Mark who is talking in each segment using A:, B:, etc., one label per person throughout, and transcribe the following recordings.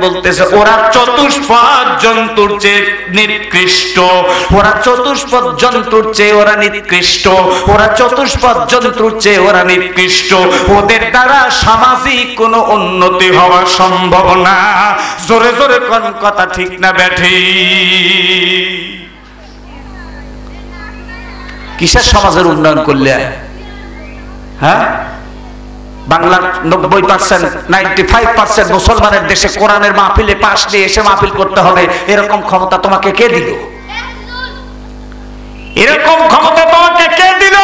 A: বলতেছে ওরা চতুষ্পদ জন্তুর চেয়ে নিকৃষ্ট, ওরা চতুষ্পদ জন্তুর চেয়ে ওরা নিকৃষ্ট, ওরা চতুষ্পদ জন্তুর চেয়ে ওরা নিকৃষ্ট, ওদের দ্বারা সামাজিক কোনো উন্নতি হওয়া সম্ভব না। জোরে জোরে কোন কথা ঠিক না ব্যাঠি? কিসের সমাজের উন্নয়ন করলে? হ্যাঁ, বাংলার 90% 95% মুসলমানের দেশে কোরআনের মাহফিলে পাশ নিয়ে এসে মাহফিল করতে হবে, এরকম ক্ষমতা তোমাকে কে দিল? এরকম ক্ষমতা তোমাকে কে দিল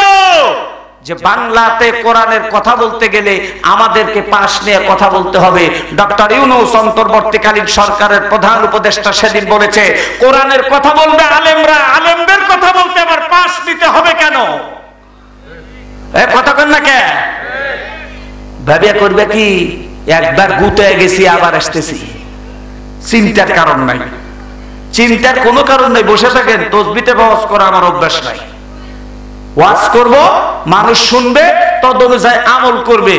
A: যে বাংলাতে কোরআনের কথা বলতে গেলে আমাদেরকে পাশ নিয়ে কথা বলতে হবে? ডক্টর ইউনূস অন্তর্বর্তীকালীন সরকারের প্রধান উপদেষ্টা সেদিন বলেছে কোরআনের কথা বলবে আলেমরা, আলেমদের কথা বলতে আবার পাশ নিতে হবে কেন? কথা কন না কে? ভাবিয়া করবে কি একবার গুতে গেছি আবার আসতেছি, চিন্তার কারণ নাই, চিন্তার কোনো কারণ নাই। বসে থাকেন, তসবিতে ওয়াজ করা আমার অভ্যাস নাই। ওয়াজ করব, মানুষ শুনবে, তদ অনুযায়ী আমল করবে।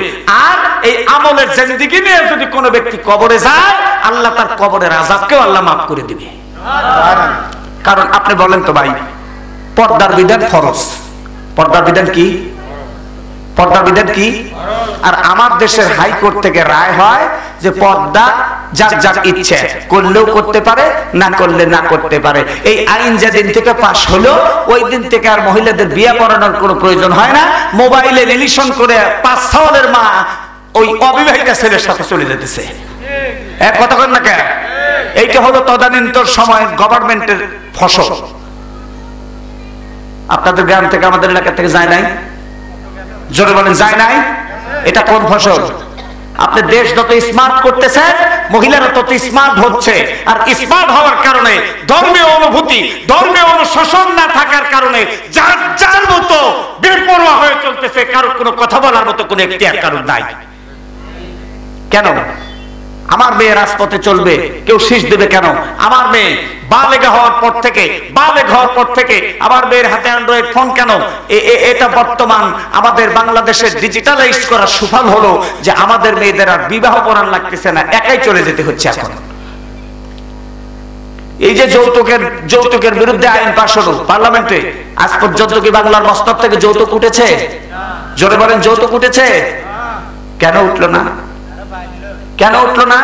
A: আর এই আমলের জিন্দেগি নিয়ে যদি কোনো ব্যক্তি কবরে যায়, আল্লাহ তার কবরের আযাবকেও আল্লাহ মাফ করে দিবে। কারণ আপনি বলেন তো ভাই, পর্দার বিধান ফরজ, পর্দার বিধান কি? পর্দার বিধান কি? আর আমার দেশের হাইকোর্ট থেকে রায় হয় যে পর্দা যার যার ইচ্ছে, করলেও করতে পারে, না করলে না করতে পারে। এই আইন যেদিন থেকে পাশ হলো ওই দিন থেকে আর মহিলাদের বিয়ে পড়ানোর কোনো প্রয়োজন হয় না। মোবাইলে রিলেশন করে 5 সালের মা ওই অবিবাহিত ছেলের সাথে চলে যেতেছে। এক কথা কন না কেন? এইটা হলো তদানীন্তন সময়ের গভর্নমেন্টের ফসল। আপনাদের গ্রাম থেকে আমাদের এলাকা থেকে যায় নাই? জোরে বলেন, যায় নাই? এটা কোন ফসল? আপনি দেশ যত স্মার্ট করতেছে, মহিলারা তত স্মার্ট হচ্ছে। আর স্মার্ট হওয়ার কারণে ধর্মীয় অনুভূতি, ধর্মীয় অনুশাসন না থাকার কারণে যার যার মতো বেপরোয়া হয়ে চলতেছে, কারো কোনো কথা বলার মতো কোনো এখতিয়ার কারণ নাই। কেন? আমার মেয়ে রাজপথে চলবে, কেউ শীষ দেবে কেন? আমার মেয়ে বালেগা হওয়ার পর থেকে আমার মেয়ের হাতে অ্যান্ড্রয়েড ফোন কেন? এটা বর্তমান আমাদের বাংলাদেশের ডিজিটালাইজ করার সুফল হলো যে আমাদের মেয়েদের আর বিবাহ পড়ান লাগতেছে না, একাই চলে যেতে হচ্ছে এখন। এই যে যৌতুকের বিরুদ্ধে আইন পাশ হলো পার্লামেন্টে, আজ পর্যন্ত কি বাংলার মস্তক থেকে যৌতুক উঠেছে? জোরে বলেন, যৌতুক উঠেছে? কেন উঠলো না? কেন উঠলো না?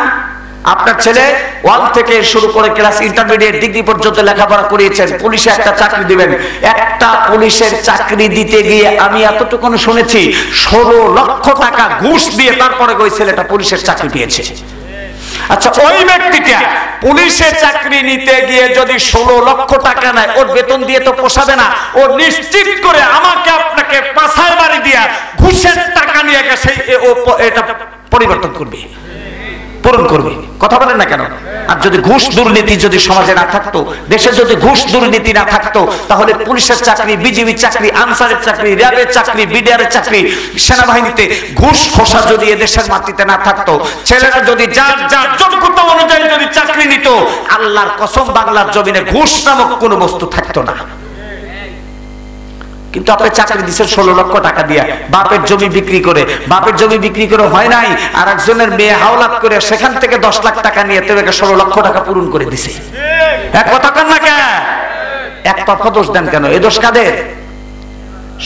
A: আপনার ছেলে 1 থেকে শুরু করে ক্লাস ইন্টারমিডিয়েট ডিগ্রি পর্যন্ত লেখাপড়া করিয়েছেন, পুলিশে একটা চাকরি দিবেন। একটা পুলিশের চাকরি দিতে গিয়ে আমি এতটুকু শুনেছি 16 লক্ষ টাকা ঘুষ দিয়ে তারপরে ওই ছেলেটা পুলিশের চাকরি পেয়েছে। আচ্ছা, ওই ব্যক্তিটা পুলিশের চাকরি নিতে গিয়ে যদি 16 লক্ষ টাকা নেয়, ওর বেতন দিয়ে তো পোষাবে না। ও নিশ্চিত করে আমাকে আপনাকে পাছায় বাড়ি দিয়া ঘুষের টাকা নিয়ে গেছে, এটা পরিবর্তন করবে, পূরণ করবে। কথা বলেন না কেন? আর যদি ঘুষ দুর্নীতি যদি সমাজে না থাকতো, দেশে যদি ঘুষ দুর্নীতি না থাকতো, তাহলে পুলিশের চাকরি, বিজিবি চাকরি, আনসারের চাকরি, র্যাবের চাকরি, বিডিআরের চাকরি, সেনাবাহিনীতে ঘুষ খোসা যদি এদেশের মাটিতে না থাকতো, ছেলেরা যদি যার যার যোগ্যতা অনুযায়ী যদি চাকরি নিত, আল্লাহর কসম বাংলার জমিনে ঘুষ নামক কোনো বস্তু থাকতো না। কিন্তু আপনি চাকরি দিচ্ছেন 16 লক্ষ টাকা দিয়া, বাপের জমি বিক্রি করে। বাপের জমি বিক্রি করে হয় নাই, আর একজনের মেয়ে হাওলাত করে সেখান থেকে 10 লাখ টাকা নিয়ে তেকে 16 লক্ষ টাকা পূরণ করে দিছে। এক কথা কন না কেন? এক তরফা দোষ দেন কেন? এ দোষ কাদের?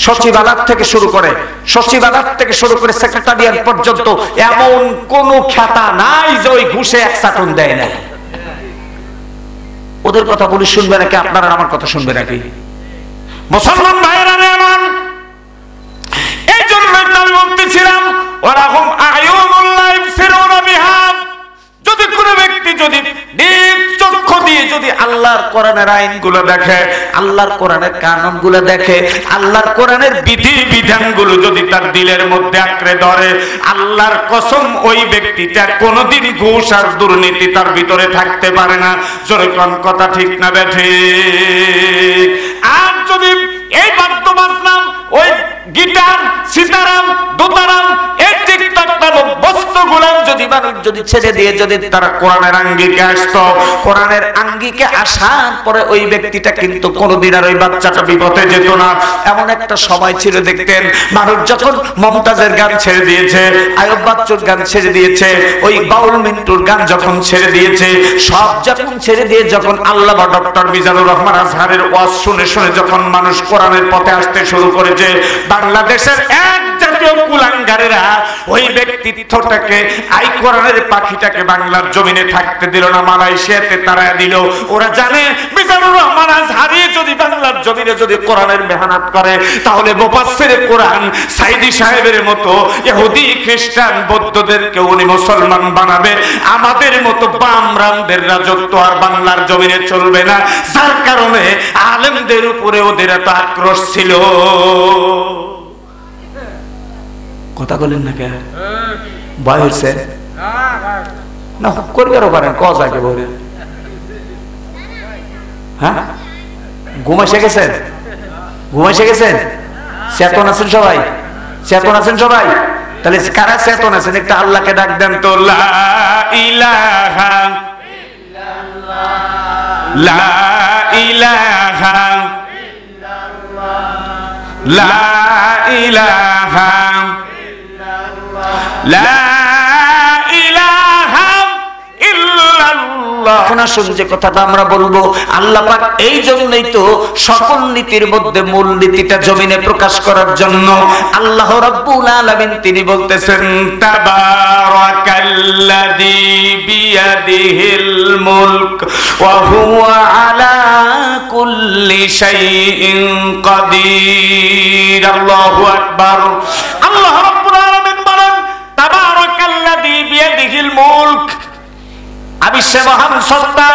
A: সচিবালয় থেকে শুরু করে সেক্রেটারিয়াত পর্যন্ত এমন কোন খাতা নাই যে ওই ঘুষে এক চাটন দেয় না। ওদের কথা বলি শুনবে নাকি? আপনারা আমার কথা শুনবে নাকি? মুসলমান ভাইরা নেমান, এই জন্যই তো আমি বলতেছিলাম ওয়ালাহুম আয়ুনুল্লাহ ইবসিরুনা বিহা। যদি কোনো ব্যক্তি যদি নিজ চক্ষু দিয়ে যদি আল্লাহর কোরআনের আইনগুলো দেখে, আল্লাহর কোরআনের কানুনগুলো দেখে, আল্লাহর কোরআনের বিধি বিধানগুলো যদি তার দিলের মধ্যে আঁকড়ে ধরে, আল্লাহর কসম ওই ব্যক্তিটা কোনোদিন ঘুষ আর দুর্নীতি তার ভিতরে থাকতে পারে না। জোরে কোন কথা ঠিক না বেঠিক? আর যদি এই বাদ্য বাজনা ওই গিটার, সিতারাম, দোতারাম, এই টিকটক নামক বস্তুগুলো যদি মানুষ যদি ছেড়ে দিয়ে যদি তারা কোরআনের আঙ্গিকে আসতো, কোরআনের আঙ্গিকে আসার পরে ওই ব্যক্তিটা কিন্তু কোনোদিন আর ওই বাচ্চাটা বিপথে যেত না। এমন একটা সময় ছিল দেখতেন মানুষ যখন মমতাজের গান ছেড়ে দিয়েছে, আয়ুব বাচ্চুর গান ছেড়ে দিয়েছে, ওই বাউল মিন্টুর গান যখন ছেড়ে দিয়েছে, সব যখন ছেড়ে দিয়ে যখন আল্লামা ডক্টর মিজানুর রহমান আজহারের ওয়াজ শুনে শুনে যখন মানুষ কোরআনের পথে আসতে শুরু করেছে, বাংলাদেশের এক জাতীয় কুলাঙ্গারেরা ওই ব্যক্তিত্বটাকে, আই কোরআনের পাখিটাকে বাংলার জমিনে থাকতে দিল না, মালয়েশিয়াতে তাড়ায় দিল। ওরা জানে মিজানুর রহমান আজহারি যদি বাংলার জমিনে যদি কোরআনের মেহনত করে, তাহলে মুফাসসিরে কোরআন সাইদি সাহেবের মতো ইহুদি, খ্রিস্টান, বৌদ্ধদেরকে উনি মুসলমান বানাবে। আমাদের মতো বামরামদের রাজত্ব আর বাংলার জমিনে চলবে না, যার কারণে আলেমদের উপরে ওদের এত আক্রোশ ছিল। কথা বলেন না কেন? ভয় হচ্ছে না? করবেও পারেন কজ আগে বলে। হ্যাঁ, ঘুমাইছে গেছেন? ঘুমাইছে গেছেন? চেতন আছেন সবাই? চেতন আছেন সবাই? তাহলে কারা চেতন আছেন একটা আল্লাহকে ডাক দেন তো। লা ইলাহা ইল্লাল্লাহ, লা ইলাহা ইল্লাল্লাহ, লা ইলাহা ইল্লাল্লাহ, লা ইলাহা ইল্লাল্লাহ। এখন আসুন যে কথাটা আমরা বলবো, আল্লাহ পাক এই জন্যই তো সকল নীতির মধ্যে মূল নীতিটা জমিনে প্রকাশ করার জন্য আল্লাহ রাব্বুল আলামিন তিনি বলতেছেন, তাবারাকাল্লাযী বিয়াদিহিল মুলক ওয়া হুয়া আলা কুল্লি শাইইন কাদির। আল্লাহু আকবার। আল্লাহ রাব্বুল আলামিন বলেন, তাবারাকাল্লাযী বিয়াদিহিল মুলক, আমি সে মহান সত্তা,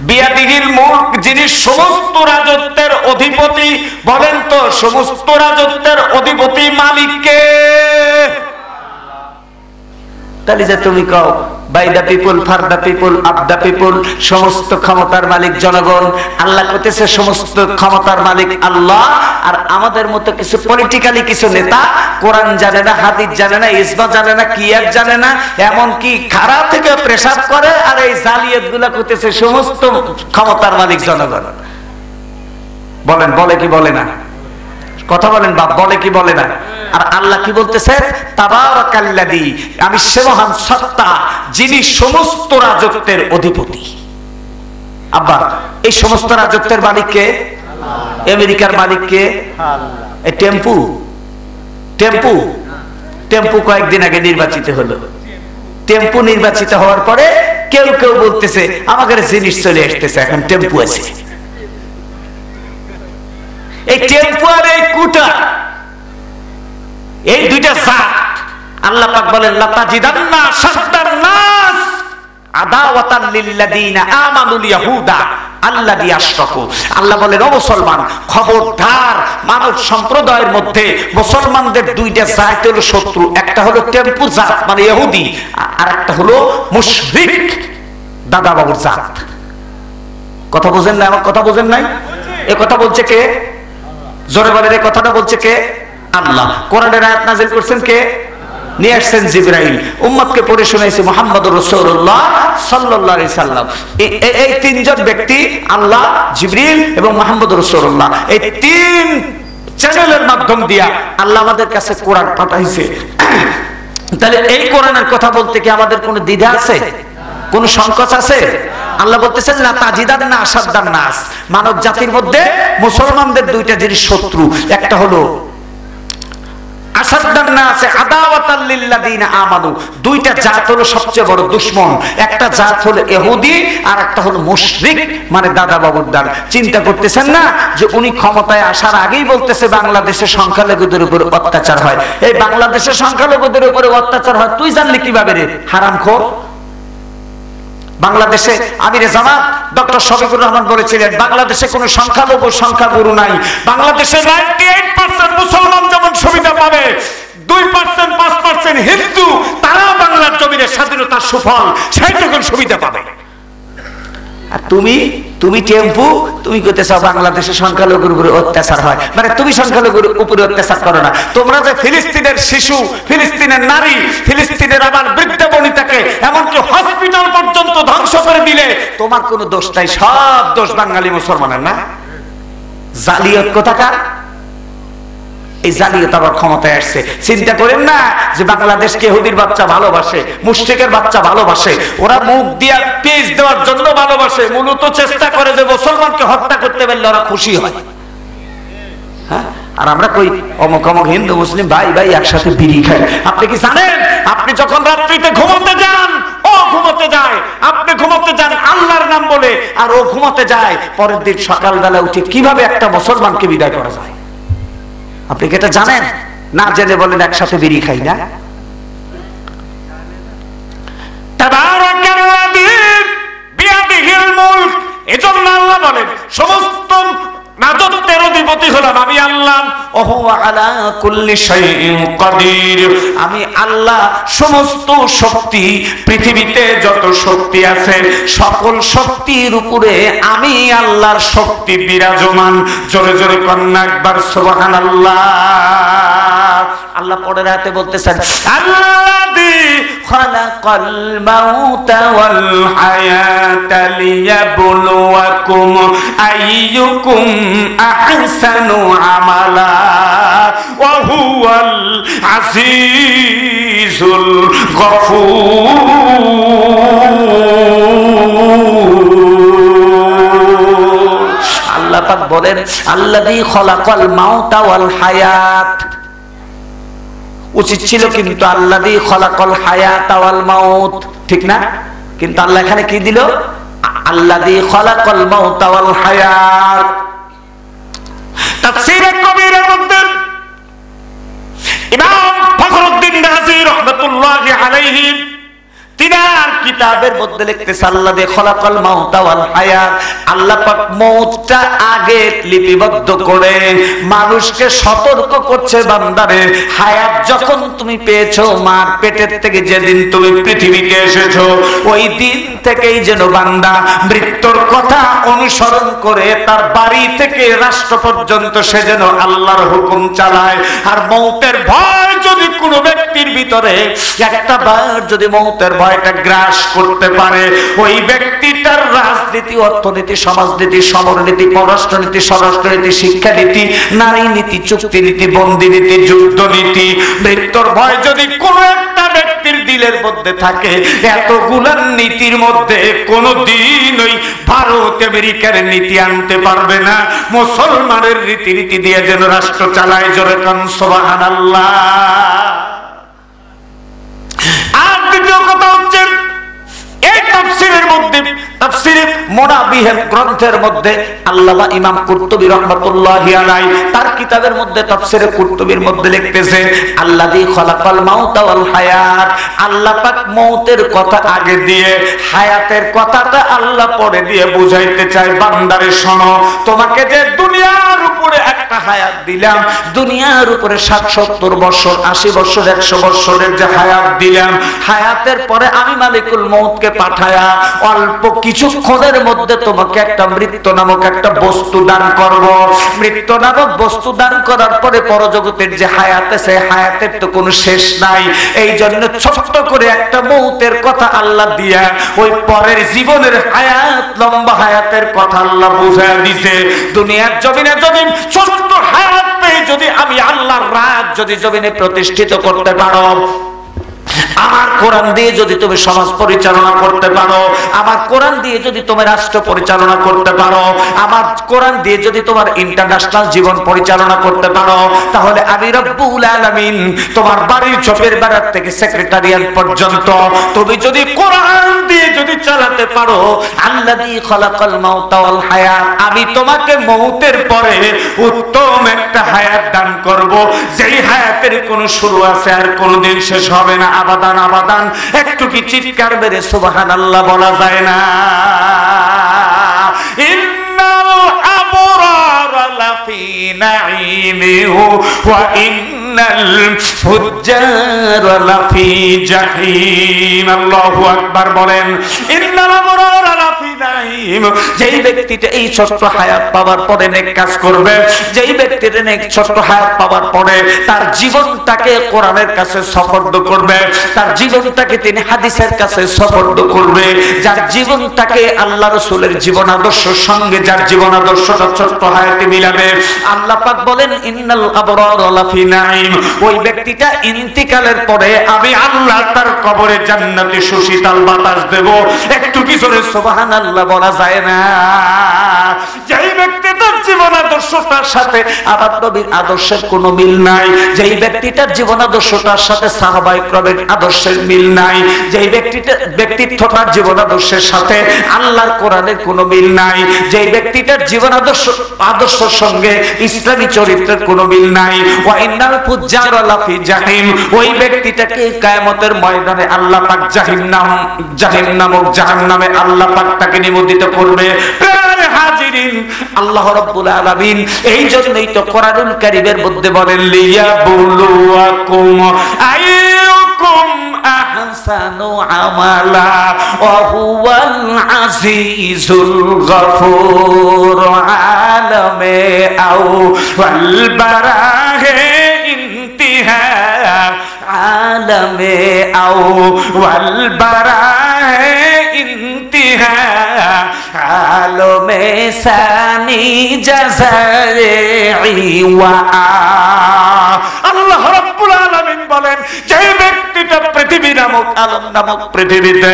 A: বিয়াদিহিল মুলক, যিনি সমস্ত রাজত্বের অধিপতি। বলেন তো সমস্ত রাজত্বের অধিপতি মালিক কে? তাহলে যে তুমি কও by the people, for the people, of the people, সমস্ত ক্ষমতার মালিক জনগণ। আল্লাহ কইতেছে সমস্ত ক্ষমতার মালিক আল্লাহ। আর আমাদের মতো কিছু পলিটিক্যালি কিছু নেতা কোরআন জানে না, হাদিস জানে না, ইজমা জানে না, কিয়াস জানে না, এমন কি খাড়া থেকে প্রেসাব করে। আর এই জালিয়াত গুলা কইতেছে সমস্ত ক্ষমতার মালিক জনগণ। বলেন বলে কি বলে না? কথা বলেন বাপ, বলে কি বলে না? আর আল্লাহ কি বলতেছে? তাবারাকাল্লাযী, আমি সে মহান সত্তা যিনি সমস্ত রাজত্বের অধিপতি। আব্বা, এই সমস্ত রাজত্বের মালিক কে? আমেরিকার মালিক কে? এই টেম্পু টেম্পু টেম্পু কয়েকদিন আগে নির্বাচিত হলো। টেম্পু নির্বাচিত হওয়ার পরে কেউ কেউ বলতেছে আমাদের জিনিস চলে আসতেছে, এখন টেম্পু আছে। এই টেম্পু আর এই কুটা, এই দুইটা জাত আল্লাহ পাক বলেন, লাতাজিদান্না শাদ্দান নাস আদাওয়াতান লিল্লাযিনা আমানুল ইয়াহুদা আল্লাযী আশরাকু। আল্লাহ বলেন, ও মুসলমান খবরদার, মানব সম্প্রদায়ের মধ্যে মুসলমানদের দুইটা জাত হলো শত্রু। একটা হলো টেম্পু জাত মানে ইহুদি, আর একটা হলো মুশরিক দাদা বাবুর জাত। কথা বুঝেন না? আমার কথা বুঝেন নাই? এই কথা বলছে কে? জোরে বলেন, এই কথাটা বলছে কে? আল্লাহ। কোরআনের আয়াত নাযিল করছেন কে? নিয়ে আসছেন জিবরাইল। উম্মতকে পড়ে শোনাইছে মুহাম্মদুর রাসূলুল্লাহ সাল্লাল্লাহু আলাইহি সাল্লাম। এই তিনজন ব্যক্তি আল্লাহ, জিবরিল এবং মুহাম্মদুর রাসূলুল্লাহ, এই তিন চ্যানেলের মাধ্যম দিয়া আল্লাহ আমাদের কাছে কোরআন পাঠাইছে। তাহলে এই কোরআনের কথা বলতে কি আমাদের কোনো দ্বিধা আছে? কোন সংকোচ আছে? আল্লাহ বলতেছেন না তাজিদান্না আশাদ্দান নাস, মানব জাতির মধ্যে মুসলমানদের দুইটা জিনিস শত্রু। একটা হলো আশাদ্দান নাস আদাওয়াতাল লিল্লাযিনা আমানু, দুইটা জাত হলো সবচেয়ে বড় দুশমন। একটা জাত হলো ইহুদি আর একটা হলো মুশরিক মানে দাদা বাবুর দান। চিন্তা করতেছেন না যে উনি ক্ষমতায় আসার আগেই বলতেছে বাংলাদেশের সংখ্যালঘুদের উপর অত্যাচার হয়। এই বাংলাদেশের সংখ্যালঘুদের উপর অত্যাচার হয় তুই জানলি কিভাবে রে হারামখোর? বাংলাদেশে আমিরে জামাত ডক্টর শফিকুর রহমান বলেছিলেন, বাংলাদেশে কোনো সংখ্যালঘু সংখ্যাগুরু নাই। বাংলাদেশে 98% মুসলমান যেমন সুবিধা পাবে, 2% 5% হিন্দু তারা বাংলার জমিনে স্বাধীনতার সুফল সেই তখন সুবিধা পাবে। আর তুমি টেম্পু, তুমি কইতেছো বাংলাদেশে সংখ্যালঘুর উপরে অত্যাচার হয়, মানে তুমি সংখ্যালঘুর উপরে অত্যাচার করো না। তোমরা যে ফিলিস্তিনের শিশু, ফিলিস্তিনের নারী, ফিলিস্তিনের আবার বৃদ্ধ বনিতাকে এমনকি হসপিটাল পর্যন্ত ধ্বংস করে দিলে তোমার কোনো দোষ নাই, সব দোষ বাঙালি মুসলমানের না? জালিয়াত কোথাকার? এই জালিয়াত আবার ক্ষমতায় আসছে। চিন্তা করেন না যে বাংলাদেশকে ইহুদির বাচ্চা ভালোবাসে, মুশরিকের বাচ্চা ভালোবাসে, ওরা মুখ দিয়া পেজ দেওয়ার জন্য ভালোবাসে, মূলত চেষ্টা করে যে মুসলমানকে হত্যা করতে পারলে ওরা খুশি হয়। হ্যাঁ, আর আমরা কই অমুক অমুক হিন্দু মুসলিম ভাই ভাই একসাথে বিড়ি খাই। আপনি কি জানেন আপনি যখন রাত্রিতে ঘুমোতে যান, ও ঘুমোতে যায়, আপনি ঘুমোতে যান আল্লাহর নাম বলে, আর ও ঘুমোতে যায়, পরের দিন সকালবেলা উঠে কিভাবে একটা মুসলমানকে বিদায় করা যায়? আপনি কি এটা জানেন? না জেনে বলেন একসাথে বিড়ি খাই না। তাবারাকাল্লাযী বিয়াদিহিল মুলক, এজন্য আল্লাহ বলেন সমস্ত রাজত্বের অধিপতি হলাম আমি আল্লাহ। ওহুয়া আলা কুল্লি শাইইন কাদির, আমি আল্লাহ সমস্ত শক্তি, পৃথিবীতে যত শক্তি আছে সকল শক্তির উপরে আমি আল্লাহর শক্তি বিরাজমান। জোরে জোরে কন্যা একবার সুবহানাল্লাহ। আল্লাহ পরের আয়াতে বলতেছেন আল্লাযী খালাকাল মাউতা ওয়াল হায়াতা লিয়াবলুয়াকুম আইয়ুকুম আহসানু আমালা ওয়া হুয়াল আজিজুল গফুর। আল্লাহ পাক বলেন আল্লাযী খালাকাল মাউতা ওয়াল হায়াত, উচিত ছিল কিন্তু আল্লাযী খালাকাল হায়াতা ওয়াল মাউত, ঠিক না? কিন্তু আল্লাহ এখানে কি দিল? আল্লাযী খালাকাল মাউতা ওয়াল হায়াত। তাফসীরে কবিরের মধ্যে ইমাম ফখরুদ্দীন রাজি রাহমাতুল্লাহি আলাইহি তিনার কিতাবের মধ্যে লিখতেছে আল্লাযী খালাকাল মাউতা ওয়াল হায়াত, আল্লাহ পাক মওতটা আগে লিপিবদ্ধ করে মানুষকে সতর্ক করছে, বান্দারে হায়াত যখন তুমি পেয়েছো মার পেটের থেকে, যেদিন তুমি পৃথিবীতে এসেছো ওই দিন থেকেই যেন বান্দা মৃত্যুর কথা অনুসরণ করে তার বাড়ি থেকে রাষ্ট্র পর্যন্ত সে যেন আল্লাহর হুকুম চালায়। আর মওতের ভয় যদি কোনো ব্যক্তির ভিতরে একটা বার যদি মওতের ভয়টা গ্রাস করতে পারে, ওই ব্যক্তিটার রাজনীতি, অর্থনীতি, সমাজনীতি, সমরনীতি, পররাষ্ট্রনীতি, স্বরাষ্ট্রনীতি, শিক্ষানীতি, নারী নীতি, চুক্তি নীতি, বন্দী নীতি, যুদ্ধ নীতি, মৃত্যুর ভয় যদি কোনো একটা ব্যক্তির দিলের মধ্যে থাকে, এতগুলার নীতির মধ্যে কোনদিন ওই ভারত আমেরিকার নীতি আনতে পারবে না। মুসলমানের রীতিনীতি দিয়ে যেন রাষ্ট্র চালায়। জোরে কান সুবহানাল্লাহ। আর দ্বিতীয় কথা হচ্ছে এই তাফসীরের মধ্যে, তাফসীরে মুনাবিহের গ্রন্থের মধ্যে আল্লামা ইমাম কুরতুবী রাহমাতুল্লাহি আলাইহি তার কিতাবের মধ্যে তাফসীরে কুরতুবীর মধ্যে লিখতেছে আল্লাযী খালাকাল মাউতা ওয়াল হায়াত, আল্লাহ পাক মওতের কথা আগে দিয়ে হায়াতের কথাটা আল্লাহ পরে দিয়ে বুঝাইতে চায়, বান্দারে শোনো, তোমাকে যে দুনিয়ার উপরে একটা হায়াত দিলাম, দুনিয়ার উপরে 60-70 বছর, 80 বছর, 100 বছরের যে হায়াত দিলাম, হায়াতের পরে আমি মালিকুল মওতকে পাঠায়া অল্প কিছুক্ষণের মধ্যে তোমাকে একটা মৃত্যু নামক একটা বস্তু দান করব। মৃত্যু নামক বস্তু দান করার পরে পরজগতের যে হায়াত আছে, হায়াতের তো কোনো শেষ নাই। এই জন্য ছোট্ট করে একটা মওতের কথা আল্লাহ দিয়া ওই পরের জীবনের হায়াত, লম্বা হায়াতের কথা আল্লাহ বুঝায় দিছে। দুনিয়ার জমিনে যদি ছোট্ট হায়াত পেয়ে যদি আমি আল্লাহর রাত যদি জমিনে প্রতিষ্ঠিত করতে পারো, আমার কোরআন দিয়ে যদি তুমি সমাজ পরিচালনা করতে পারো, আমার কোরআন দিয়ে যদি তুমি রাষ্ট্র পরিচালনা করতে পারো, আমার কোরআন দিয়ে যদি তোমার ইন্টারন্যাশনাল জীবন পরিচালনা করতে পারো, তাহলে আমি রব্বুল আলামিন তোমার বাড়ির ছোপের বেড়ার থেকে সেক্রেটারিয়াল পর্যন্ত তুমি যদি কোরআন দিয়ে যদি চালাতে পারো, আল্লাযী খালাকাল মাউতা ওয়াল হায়াত, আমি তোমাকে মওতের পরে উত্তম একটা হায়াত দান করব, যেই হায়াতের কোনো শুরু আছে আর কোনোদিন শেষ হবে না, আবাদান আবাদান। একটু কি চিৎকার মেরে সুবহানাল্লাহ বলা যায় না? ইন্নাল আবরারা লাফি নাঈমিহি ওয়া ইন্নাল ফুজ্জারা লাফি জাহিম। আল্লাহু আকবার বলেন। ইন্নাল আবরারা লাফি নাঈম, যেই ব্যক্তিটা এই ছোট্ট হায়াত পাওয়ার পরে নেক কাজ করবে, যেই ব্যক্তিটা নেক ছোট্ট হায়াত পাওয়ার পরে তার জীবনটাকে কোরআনের কাছে সফর্দ করবে, তার জীবনটাকে তিনি হাদিসের কাছে সফর্দ করবে, যার জীবনটাকে আল্লাহ রাসূলের জীবন আদর্শের সঙ্গে যার জীবন আদর্শটা ছোট্ট হায়াতে মিলাবে, আল্লাহ পাক বলেন ইন্নাল আবরার লাফি নাঈম, ওই ব্যক্তিটা ইন্তিকালের পরে আমি আল্লাহ তার কবরে জান্নাতে সুশীতল বাতাস দেব। একটু কি জোরে সুবহানাল্লাহ বলা যায় না? যেই ব্যক্তিটার জীবন আদর্শটার সাথে আমার নবীর আদর্শের কোনো মিল নাই, যেই ব্যক্তিটার জীবন আদর্শটার সাথে সাহাবায়ে কেরামের আদর্শের মিল নাই, যেই ব্যক্তিত্বটার জীবন আদর্শের সাথে আল্লাহর কোরআনের কোনো মিল নাই, যেই ব্যক্তিটার জীবন আদর্শের সঙ্গে ইসলামী চরিত্রের কোনো মিল নাই, ওয়া ইন্নাল ফুজ্জারা লাফি জাহিম, ওই ব্যক্তিটাকে কিয়ামতের ময়দানে আল্লাহ পাক জাহিম নামক জাহান্নামে আল্লাহ পাক তাকে নিমজ্জিত করবে। প্রিয় হাজিরিন, আল্লাহ রাব্বুল আলামিন এই জন্যই তো কোরআনুল কারীমের মধ্যে বলেন লিয়াবলুয়াকুম আইয়ুকুম আহসানু আমালা ওয়া হুয়াল আজিজুল গফুর, আলামে আও ওয়াল বারাহে ইন্তিহা, আলামে আও ওয়াল বারাহে ইন্তিহা, আলমে সানি জাযায়ে ওয়া আল্লাহ রাব্বুল আলামিন বলেন যে ব্যক্তিটা পৃথিবী নামক আলম নামক পৃথিবীতে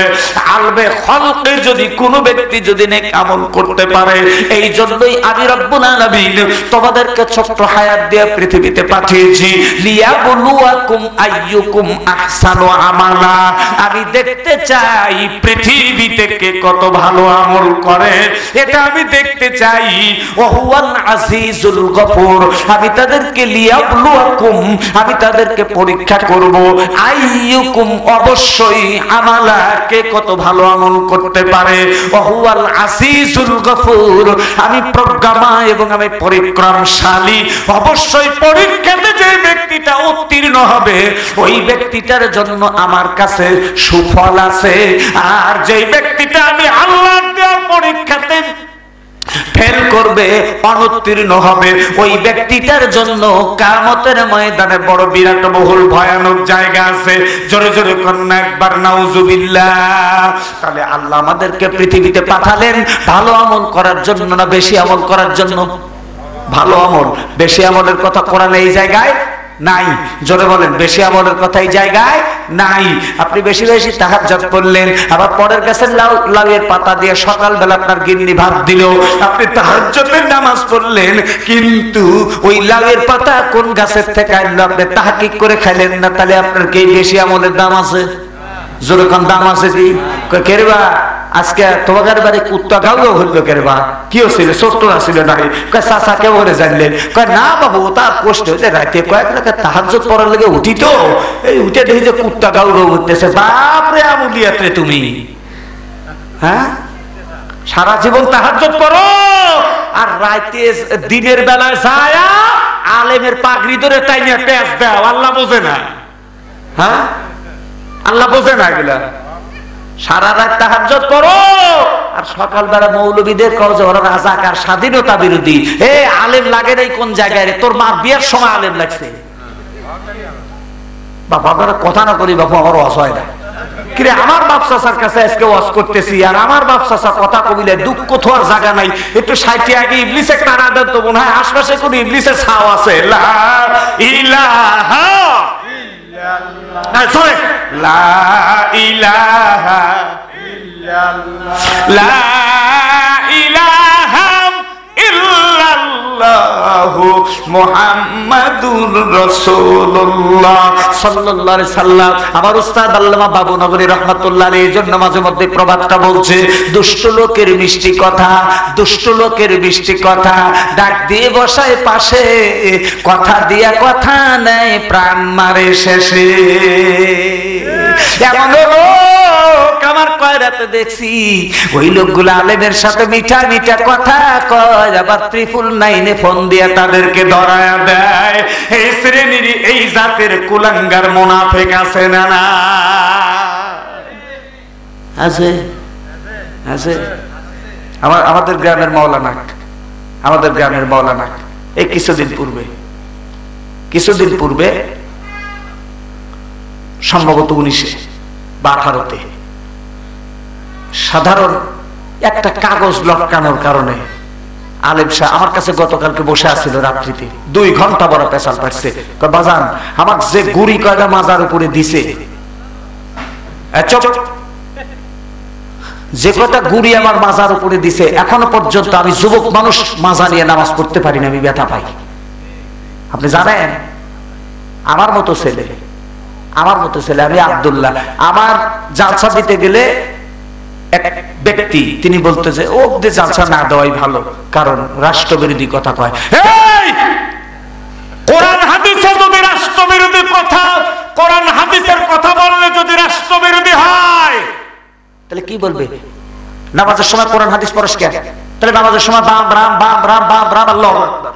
A: আলমে খলকে যদি কোনো ব্যক্তি যদি নেক আমল করতে পারে, এই জন্যই আমি রব্বুল আলামিন তোমাদেরকে ছোট্ট হায়াত দিয়ে পৃথিবীতে পাঠিয়েছি লিয়াবলুয়াকুম আইয়ুকুম আহসানু আমালা, আমি দেখতে চাই পৃথিবীতে কে কত ভালো আমল করে, এটা আমি দেখতে চাই। ওয়া হুয়াল আজিজুল গফুর, আমি তাদেরকে লিয়াবলুয়াকুম, আমি তাদেরকে পরীক্ষা করব, আইয়ুকুম অবশ্যই আমালা, কে কত ভালো আমল করতে পারে। ওয়া হুয়াল আজিজুল গফুর, আমি প্রজ্ঞাময় এবং আমি পরিক্রমশালী। অবশ্যই পরীক্ষাতে যে ব্যক্তিটা উত্তীর্ণ হবে ওই ব্যক্তিটার জন্য আমার কাছে সুফল আছে, আর যে ব্যক্তিটা আমি আল্লাহর দেওয়া পরীক্ষাতে ফেল করবে, অনুত্তীর্ণ হবে, ওই ব্যক্তিটার জন্য কিয়ামতের ময়দানে বড় বিরাট বহুল ভয়ানক জায়গা আছে। জোরে জোরে কন্যা একবার নাউজুবিল্লাহ। তাহলে আল্লাহ আমাদেরকে পৃথিবীতে পাঠালেন ভালো আমল করার জন্য না বেশি আমল করার জন্য? ভালো আমল, বেশি আমলের কথা কোরআনে এই জায়গায় নাই। জোরে বলেন, বেশি আমলের কথা এই জায়গায় নাই। আপনি বেশি বেশি তাহাজ্জুদ পড়লেন, আবার পরের গাছের লাউয়ের পাতা দিয়ে সকালবেলা আপনার গিন্নি ভাত দিল, আপনি তাহাজ্জুদের নামাজ পড়লেন, কিন্তু ওই লাউয়ের পাতা কোন গাছের থেকে আনলো আপনি তাহকিক করে খাইলেন না, তাহলে আপনার কি বেশি আমলের দাম আছে? জোরে কোন দাম আছে? কি কেরবা আজকে তোমাদের বাড়ি কুত্তা গাও হইল কেরবা, কি হচ্ছিল? ছোট্ট আসছিল নাকি? চাচা কে বলে জানলেন? না বাবু, তার কষ্ট হয়েছে, রাতে কয়েক রাতে তাহাজ্জুদ পড়ার লেগে উঠি তো, এই উঠে দেখি যে কুত্তা গাও উঠতেছে। বাপরে আমুলিয়াতে তুমি, হ্যাঁ সারা জীবন তাহাজ্জুদ পড়ো আর রাতে দিনের বেলায় যায় আলেমের পাগড়ি ধরে টাইনিয়া পেঁচ দাও। আল্লাহ বোঝে না? হ্যাঁ আল্লাহ বোঝে না এগুলা? সারা রাত তাহাজ্জুদ পড়ো আর সকালবেলা মৌলবীদের কও যে ওরা রাজাকার স্বাধীনতা বিরোধী। এ আলেম লাগে নাই কোন জায়গায় রে? তোর মার বিয়ের সময় আলেম লাগছে। বাবা আপনারা কথা না করি বাবা, আমার ওয়াজ হয় না। কিরে আমার বাপ চাচার কাছে আজকে ওয়াজ করতেছি আর আমার বাপ চাচা কথা কবিলে দুঃখ থোয়ার জায়গা নাই। একটু সাইটে আগে ইবলিসের তারা দেন তো মনে হয় আশপাশে কোন ইবলিসের ছাও আছে। লা ইলাহা ইল্লাল্লাহ, লা ইলাহা ইল্লাল্লাহ, লা ইলাহা ইল্লাল্লাহু মুহাম্মাদুর রাসূলুল্লাহ সাল্লাল্লাহু আলাইহি সাল্লাম। আমার উস্তাদ আল্লামা বাবু নগরী রাহমাতুল্লাহ আলাইহি এই জন্য মাঝে মধ্যে প্রবাদটা বলছে, দুষ্ট লোকের মিষ্টি কথা, দুষ্ট লোকের মিষ্টি কথা ডাক দিয়ে বসায় পাশে, কথা দিয়া কথা নেয় প্রাণ মারে শেষে। এমন লোক আমার কয়রাতে দেখছি, ওই লোকগুলো আলেমের সাথে মিঠা মিঠা কথা কয়, আবার 999 ফোন দিয়ে তাদেরকে ধরায়া দেয়। এই শ্রেণীর এই জাতের কুলাঙ্গার মুনাফিক আছে না? না আছে? আছে? আমাদের গ্রামের মাওলানা এই কিছুদিন পূর্বে সম্ভবত 19-এ বা 18-তে সাধারণ একটা কাগজ লটকানোর কারণে আলেম সাহেব আমার কাছে গতকালকে বসে আছিল রাত্রিতে 2 ঘন্টা বড় পেশাল পাচ্ছে। বাজান আমার যে গুড়ি কয়টা মাজার উপরে দিছে, যে কটা গুড়ি আমার মাজার উপরে দিছে, এখনো পর্যন্ত আমি যুবক মানুষ মাজা নিয়ে নামাজ পড়তে পারি না, আমি ব্যথা পাই। আপনি জানেন আমার মতো ছেলে আমি আব্দুল্লাহ, আমার জালসা দিতে গেলে এক ব্যক্তি তিনি বলতেছে ও জালসা না দেওয়াই ভালো, কারণ রাষ্ট্রবিরোধী কথা কয়। কোরআন হাদিসে যদি রাষ্ট্রবিরোধী কথা, কোরআন হাদিসের কথা বললে যদি রাষ্ট্রবিরোধী হয় তাহলে কি বলবে? নামাজের সময় কোরআন হাদিস পড়ছ কেন? তাহলে নামাজের সময় বাম রাম বাম রাম বাম রাম আল্লাহু আকবার।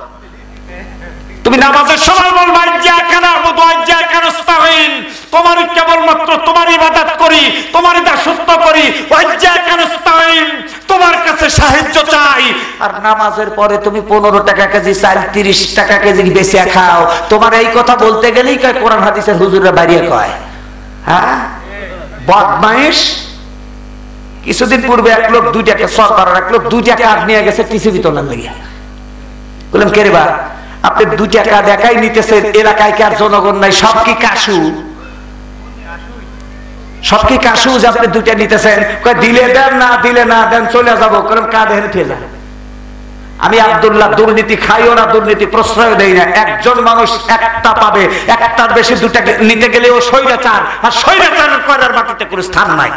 A: তুমি নামাজের সময় বলবা ইয়্যাকা না'বুদু ওয়া ইয়্যাকা নাস্তাঈন, তোমার কেবলমাত্র তোমার ইবাদত করি, তোমার দাসত্ব করি, ওয়া ইয়্যাকা নাস্তাঈন, তোমার কাছে সাহায্য চাই। আর নামাজের পরে তুমি 15 টাকা কেজি চাল 30 টাকা কেজি বেচে খাও, তোমার এই কথা বলতে গেলেই কয় কোরআন হাদিসের হুজুররা বাইরে কয়। হ্যাঁ বদমাইশ। কিছুদিন পূর্বে এক লোক 2 টাকা সরকারের এক লোক 2 টাকা নিয়ে গেছে টিসিবি তোলার লাগি। বললাম কে রে বা, আপনি 2 টাকা দেখাই নিতেছেন, এলাকায় কি আর জনগণ নাই? সব কি কাশু যে আপনি 2টা নিতেছেন? কয় দিলে দেন, না দিলে না দেন, চলে যাবো। কারণ কাঁধে হেঁটে যায়। আমি আব্দুল্লাহ দুর্নীতি খাইও না, দুর্নীতি প্রশ্রয় দেই না। একজন মানুষ একটা পাবে, একটার বেশি 2টা নিতে গেলে ও স্বৈরাচার, আর স্বৈরাচারের কয়লার মাটিতে কোনো স্থান নাই।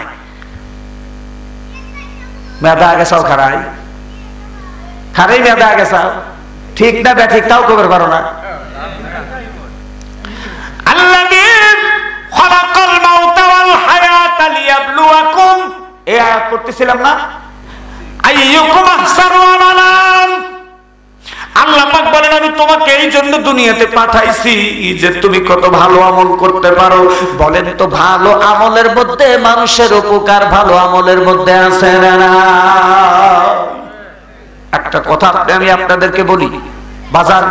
A: মেধা আগে সব খারাই মেধা আগে সব ঠিক না ঠিক তাও খবর পারো না। আল্লাযী খালাকাল মাউতা ওয়াল হায়াতা লিয়াবলুয়াকুম, এই আয়াত পড়তেছিলাম না, আইয়ুকুম আহসানু আমালা। আল্লাহ পাক বলেন আমি তোমাকে এই জন্য দুনিয়াতে পাঠাইছি যে তুমি কত ভালো আমল করতে পারো। বলেন তো ভালো আমলের মধ্যে মানুষের উপকার ভালো আমলের মধ্যে আছে না? একটা কথা আমি আপনাদেরকে বলি বাজার,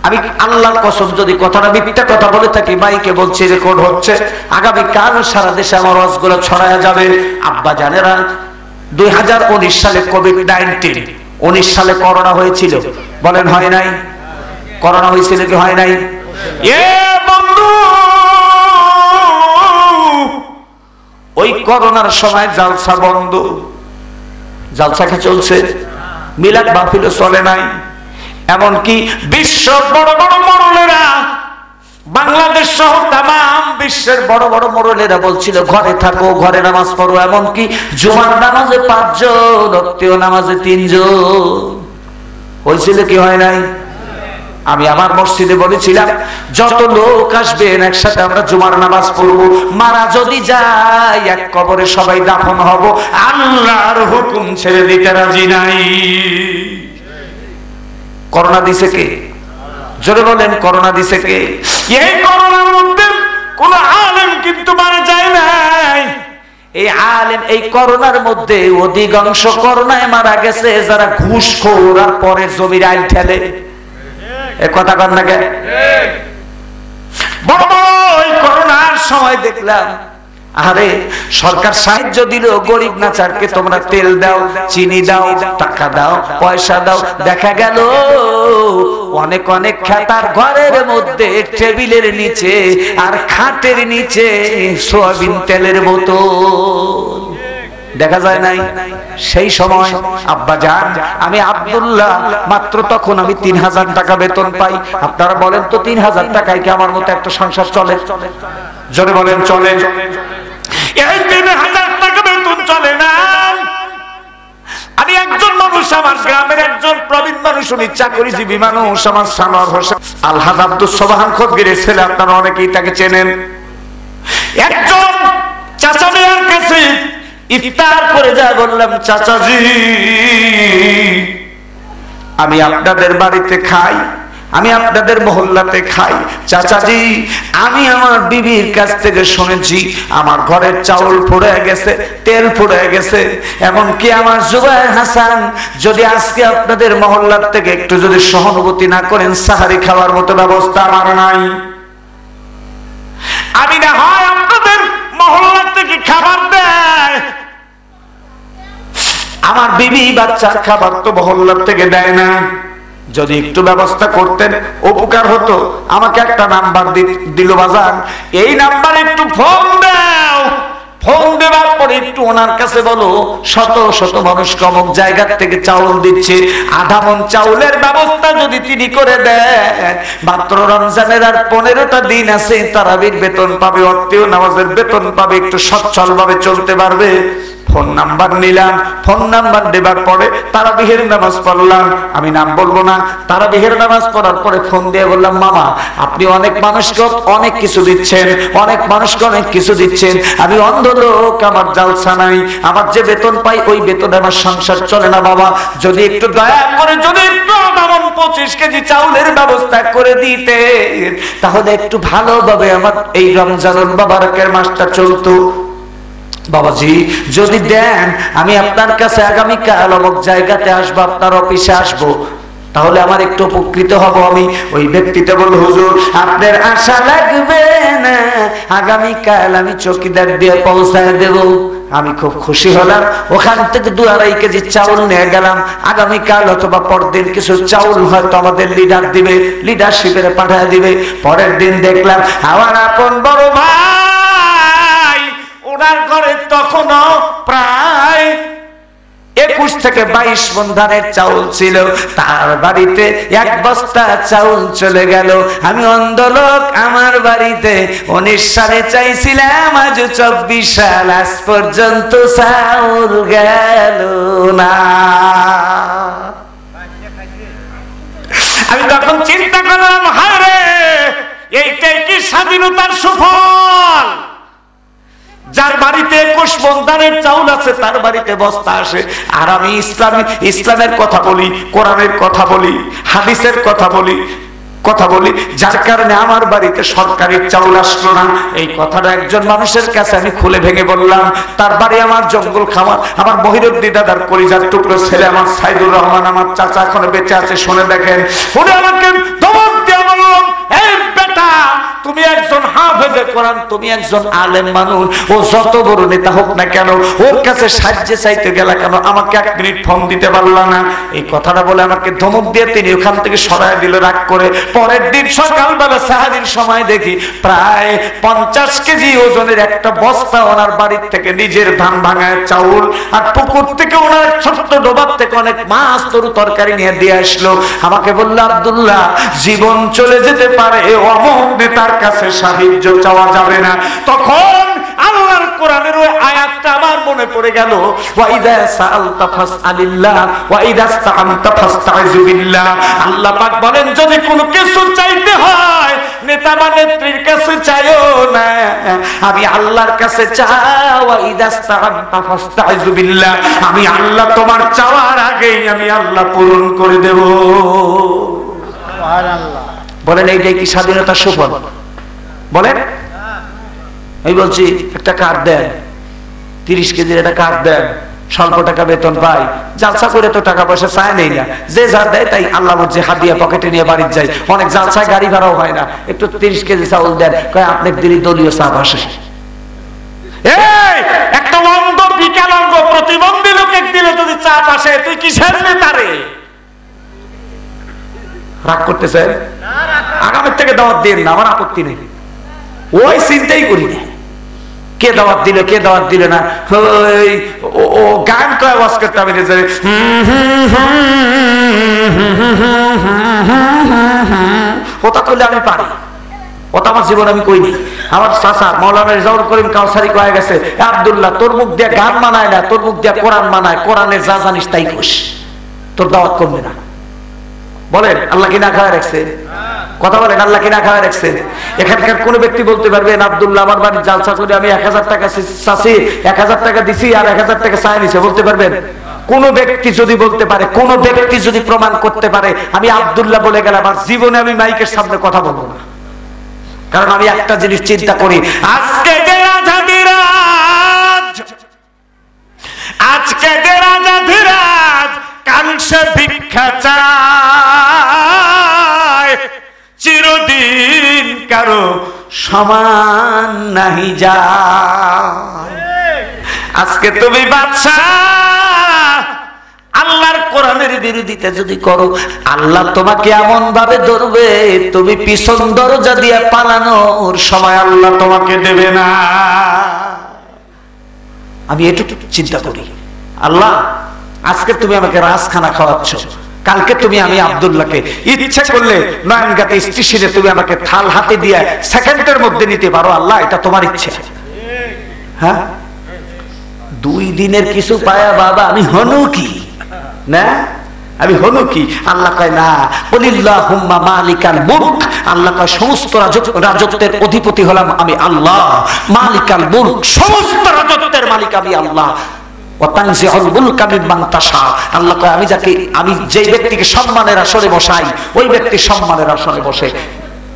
A: আমি আল্লাহর কসম যদি কথাটা মিথ্যা কথা বলে থাকি, মাইকে বলছি, রেকর্ড হচ্ছে, আগামী কাল সারা দেশে আমার ওয়াজগুলো ছড়ায়া যাবে। আব্বা জানেরা 2019 সালে কোভিড-19, 19 সালে করোনা হয়েছিল, বলেন হয় নাই? করোনা হয়েছিল কি হয় নাই? এ বন্ধু, ওই করোনার সময় জালসা বন্ধ, জালসা কে চলছে, মিলাদ মাহফিল চলে নাই। এমনকি বিশ্ব বড় বড় মোড়লেরা, বাংলাদেশ সহ তামাম বিশ্বের বড় বড় মোড়লেরা বলছিল ঘরে থাকো, ঘরে নামাজ পড়ো। এমনকি জুমার নামাজে 5 জন, রক্তীয় নামাজে 3 জন। হয়েছিল কি হয় নাই? আমি আমার মসজিদে বলেছিলাম যত লোক আসবেন একসাথে আমরা জুমার নামাজ পড়বো, মারা যদি যায় এক কবরে সবাই দাফন হব, আল্লাহর হুকুম ছেড়ে দিতে রাজি নাই। করোনা দিছে কে? জোরে বলেন, করোনা দিছে কে? এই করোনার মধ্যে কোন আলেম কিন্তু মারা যায় নাই। এই আলেম এই করোনার মধ্যে অধিকাংশ করোনায় মারা গেছে যারা ঘুষখোর আর পরের জমির আইল ঠেলে। এ কথা কন না কে? বড় বড় এই করোনার সময় দেখলাম, আরে সরকার সাহায্য দিল, গরিব নাচারকে তোমরা তেল দাও, চিনি দাও, টাকা দাও, পয়সা দাও। দেখা গেল অনেক অনেক খেতার ঘরের মধ্যে টেবিলের নিচে আর খাটের নিচে সয়াবিন তেলের বোতল দেখা যায় নাই? সেই সময় আব্বা জান, আমি আব্দুল্লাহ, মাত্র তখন আমি 3000 টাকা বেতন পাই। আপনারা বলেন তো 3000 টাকায় কি আমার মতো একটা সংসার চলে? জোরে বলেন চলে? এই 3000 টাকা বেতন চলে না। আমি একজন মানুষ, আমার গ্রামের একজন প্রবীণ মানুষ, উনি চাকরিজীবী মানুষ, আমার সানোয়ার হোসেন আলহাজ আব্দুস সোবহান খোদগিরের ছেলে, আপনারা অনেকেই তাকে চেনেন। একজন চাচা মিয়ার কাছে ইফতার করে যায়, বললাম চাচাজি আমি আপনাদের বাড়িতে খাই, আমি আপনাদের মহল্লাতে খাই। চাচাজি, আমি আমার বিবির কাছ থেকে শুনেছি আমার ঘরের চাউল পড়ে গেছে, তেল পড়ে গেছে, এমনকি আমার জুবায়ের হাসান যদি আজকে আপনাদের মহল্লার থেকে একটু যদি সহানুভূতি না করেন, সাহারি খাওয়ার মতো ব্যবস্থা আমার নাই। আমি না হয় আপনাদের মহল্লার থেকে খাবার দেয়, আমার বিবি বাচ্চার খাবার তো মহল্লার থেকে দেয় না। যদি একটু ব্যবস্থা করতেন উপকার হতো। আমাকে একটা নাম্বার দিল বাজার, এই নাম্বারে একটু ফোন দাও, ফোন দেওয়ার পরে একটু ওনার কাছে বলো শত শত মানুষ অমুক জায়গা থেকে চাউল দিচ্ছে, আধা মণ চাউলের ব্যবস্থা যদি তিনি করে দেন, মাত্র রমজানের আর 15টা দিন আছে, তারাবির বেতন পাবে, অত্তেও নামাজের বেতন পাবে, একটু সচ্ছল ভাবে চলতে পারবে। ফোন নাম্বার নিলাম, ফোন নাম্বার দেবার পরে তারাবিহের নামাজ পড়লাম, আমি নাম বলবো না। তারাবিহের নামাজ পড়ার পরে ফোন দিয়ে বললাম, মামা আপনি অনেক মানুষকে অনেক কিছু দিচ্ছেন, অনেক মানুষকে অনেক কিছু দিচ্ছেন, আমি অন্ধ লোক, আমার জালসা নাই, আমার যে বেতন পাই ওই বেতনে আমার সংসার চলে না বাবা, যদি একটু দয়া করে যদি একটু 25 কেজি চাউলের ব্যবস্থা করে দিতে, তাহলে একটু ভালোভাবে আমার এই রমজানুল মুবারকের মাসটা চলতো। বাবাজি যদি দেন, আমি আপনার কাছে আগামীকাল অমুক জায়গাতে আসবো, আপনার অফিসে আসবো, তাহলে আমার একটু উপকৃত হব। আমি ওই ব্যক্তিটা বলল, হুজুর আপনার আশা লাগবে না, আগামীকাল আমি চৌকিদার দিয়ে পৌঁছায় দেব। আমি খুব খুশি হলাম, ওখান থেকে 2-2.5 কেজি চাউল নিয়ে গেলাম। আগামীকাল অথবা পরদিন কিছু চাউল হয়তো আমাদের লিডার দিবে, লিডারশিপের পাঠায় দিবে। পরের দিন দেখলাম আমার আপন বড় ভাই, ওনার ঘরে তখনও প্রায় 21 থেকে 22 মণ ধানের চাউল ছিল, তার বাড়িতে 1 বস্তা চাউল চলে গেল। আমি অন্ধ লোক, আমার বাড়িতে 19 সালে চাইছিলাম, আজ 24 সাল, আজ পর্যন্ত চাউল গেল না। আমি তখন চিন্তা করলাম, হায় রে, এইটাই কি স্বাধীনতার সুফল? যার বাড়িতে 21 মণ ধানের চাউল আছে তার বাড়িতে বস্তা আসে, আর আমি ইসলামের কথা বলি, কোরআনের কথা বলি, হাদিসের কথা বলি, যার কারণে আমার বাড়িতে সরকারি চাউল আসলো না। এই কথাটা একজন মানুষের কাছে আমি খুলে ভেঙে বললাম। তার বাড়ি আমার জঙ্গল খামার, আমার মহিরুদ্দিন দাদার কলিজার টুকরো ছেলে আমার সাইদুর রহমান, আমার চাচা এখনো বেঁচে আছে, শুনে দেখেন। উনি আমাকে ধমক দিয়ে বললাম, এই বেটা, তুমি একজন হাফেজে কোরআন, তুমি একজন আলেম মানুষ, ও যত বড় নেতা হোক না কেন, ওর কাছে সাহায্য চাইতে গেলা কেন? আমাকে 1 মিনিট ফোন দিতে পারলা না? এই কথাটা বলে আমাকে ধমক দিয়ে তিনি ওখান থেকে সরায় দিল রাগ করে। পরের দিন সকালবেলা সাহারির সময় দেখি প্রায় 50 কেজি ওজনের একটা বস্তা ওনার বাড়ির থেকে নিজের ধান ভাঙায় চাউল, আর পুকুর থেকে ওনার ছোট্ট ডোবার থেকে অনেক মাছ তরু তরকারি নিয়ে দিয়ে আসলো। আমাকে বললো, আব্দুল্লাহ, জীবন চলে যেতে পারে, অমুক নেতার কাছে সাহায্য চাওয়া যাবে না। তখন আল্লাহর কোরআনের ওই আয়াতটা আমার মনে পড়ে গেল, ওয়াইদা সাআলতা ফাসআলিল্লাহ ওয়াইদা ইসতাআনতা ফাসতাইযু বিল্লাহ। আল্লাহ পাক বলেন, যদি কোনো কিছু চাইতে হয় নেতা বা নেত্রীর কাছে চাইও না, আমি আল্লাহর কাছে চাও। ওয়াইদা ইসতাআনতা ফাসতাইযু বিল্লাহ, আমি আল্লাহ তোমার চাওয়ার আগেই আমি আল্লাহ পূরণ করে দেব। সুবহানাল্লাহ। বলেন এইটাই কি স্বাধীনতার সুফল? বলেন। এই বলছি একটা কার্ড দেন, 30 কেজির একটা কার্ড দেন, স্বল্প টাকা বেতন পাই, জালসা করে তো টাকা পয়সা চায় নেই না, যে যা দেয় তাই আল্লাহ বুঝে হাত দিয়ে পকেটে নিয়ে বাড়ির যাই। অনেক জালসায় গাড়ি ভাড়াও হয় না, একটু 30 কেজি চাউল দেন, কয় আপনি দিলি দলীয় চাপ আসে। এই একটা অন্ধ বিকলাঙ্গ প্রতিবন্ধী লোকে দিলে যদি চাপ আসে, তুই কিসের নেতারে? রাগ করতেছে? আগামীর থেকে দাওয়াত দিয়ে না, আমার আপত্তি নেই, ওই চিন্তাই করি না কে দাওয়াত দিল কে দাওয়াত দিল না। ও গান কয় ওয়াজ করতে হবে, ওটা করলে আমি পারি, ওটা আমার জীবন আমি কইনি। আমার চাচা মাওলানা রেজাউল করিম কাউসারি কয়ে গেছে, আব্দুল্লাহ, তোর মুখ দিয়ে গান মানায় না, তোর মুখ দিয়ে কোরআন মানায়, কোরআনের যা জানিস তাই কোষ, তোর দাওয়াত করবে না। বলেন আল্লাহ কি না খাওয়া রাখছে? কথা বলেন, আল্লাহ কি না খাওয়া রাখছে? এখানকার কোন ব্যক্তি বলতে পারবেন আব্দুল্লাহ আমার বাড়ির জালসা করে আমি 1000 টাকা চাচ্ছি, 1000 টাকা দিছি আর 1000 টাকা চাই নিছে? বলতে পারবেন? কোন ব্যক্তি যদি বলতে পারে, কোন ব্যক্তি যদি প্রমাণ করতে পারে আমি আব্দুল্লাহ বলে গেলাম, আর জীবনে আমি মাইকের সামনে কথা বলবো না। কারণ আমি একটা জিনিস চিন্তা করি, আজকে যে রাজাধিরাজ, আজকে যে রাজাধিরাজ কাংসে ভিক্ষা চায়, চিরদিন কারো সমান নাহি যায়। আজকে তুমি বাদশা, আল্লাহর কোরআনের বিরোধিতা যদি করো, আল্লাহ তোমাকে এমন ভাবে ধরবে, তুমি পিছন দরজা দিয়ে পালানোর সময় আল্লাহ তোমাকে দেবে না। আমি এটুকু চিন্তা করি, আল্লাহ আজকে তুমি আমাকে রাজখানা খাওয়াচ্ছ, কালকে তুমি আমি আব্দুল্লাহকে ইচ্ছা করলে নয়নগাতে স্টেশনে তুমি আমাকে থাল হাতে দিয়ে সেকেন্ডের মধ্যে নিতে পারো। আল্লাহ এটা তোমার ইচ্ছে। হ্যাঁ, 2 দিনের কিছু পায়া বাবা আমি হনু কি না, আমি হনু কি? আল্লাহ কয় না, কুলিল্লাহুম্মা মালিকাল মুলক, আল্লাহ কয় সমস্ত রাজত্বের অধিপতি হলাম আমি আল্লাহ। মালিকাল মুলক, সমস্ত রাজত্বের মালিক আমি আল্লাহ। ওয়াতানজিউল মুলকা মিম্মান তাশা, আল্লাহ কয় আমি যাকে, আমি যেই ব্যক্তিকে সম্মানের আসনে বসাই ওই ব্যক্তি সম্মানের আসনে বসে।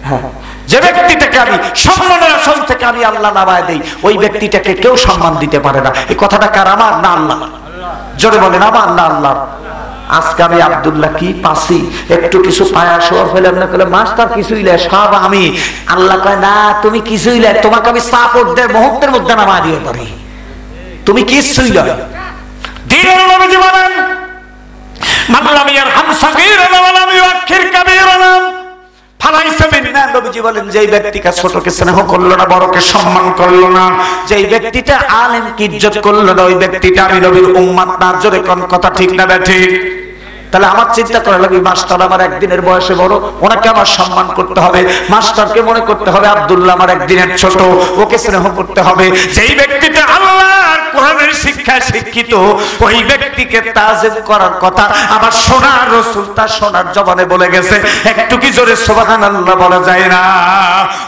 A: হ্যাঁ, যে ব্যক্তিটাকে আমি সম্মানের আসন থেকে আমি আল্লাহ নামায় দেই ওই ব্যক্তিটাকে কেউ সম্মান দিতে পারে না। এই কথাটা কার? আমার না আল্লাহ? জোরে বলেন আমার না আল্লাহ? আজকে আমি আব্দুল্লাহ কি পাসি, একটু কিছু পায়া শোর হইলাম না, বলে মাস্টার কিছুই লে সব আমি। আল্লাহ কয় না, তুমি কিছুই লে, তোমাকে আমি সাপোর্ট দে মুহূর্তের মধ্যে নামায় দিয়ে পারি, তুমি কিছুই লয়। দিনের নবীজি বলেন, মাল্লাম ইয়ারহাম সাগীরানা ওয়া লাম ইউআক্কির কাবীরানা ফালাইসা মিন্না। নবীজি বলেন, যেই ব্যক্তিটা ছোটকে স্নেহ করলো না, বড়কে সম্মান করলো না, যেই ব্যক্তিটা আলেমকে ইজ্জত করলো না, ওই ব্যক্তিটা আমি নবীর উম্মত না। জোরে কোন কথা ঠিক না ঠিক? তাহলে আমার চিন্তা করা লাগবে, মাস্টার আমার একদিনের বয়সে বড়, ওনাকে আমার সম্মান করতে হবে। মাস্টারকে মনে করতে হবে আব্দুল্লাহ আমার একদিনের ছোট, ওকে স্নেহ করতে হবে। যেই ব্যক্তিটা আল্লাহর কোরআনের শিক্ষায় শিক্ষিত, ওই ব্যক্তিকে তাজিম করার কথা আমার সোনার রাসূল তার সোনার জবানে বলে গেছে। একটু কি জোরে সুবহানাল্লাহ বলা যায় না?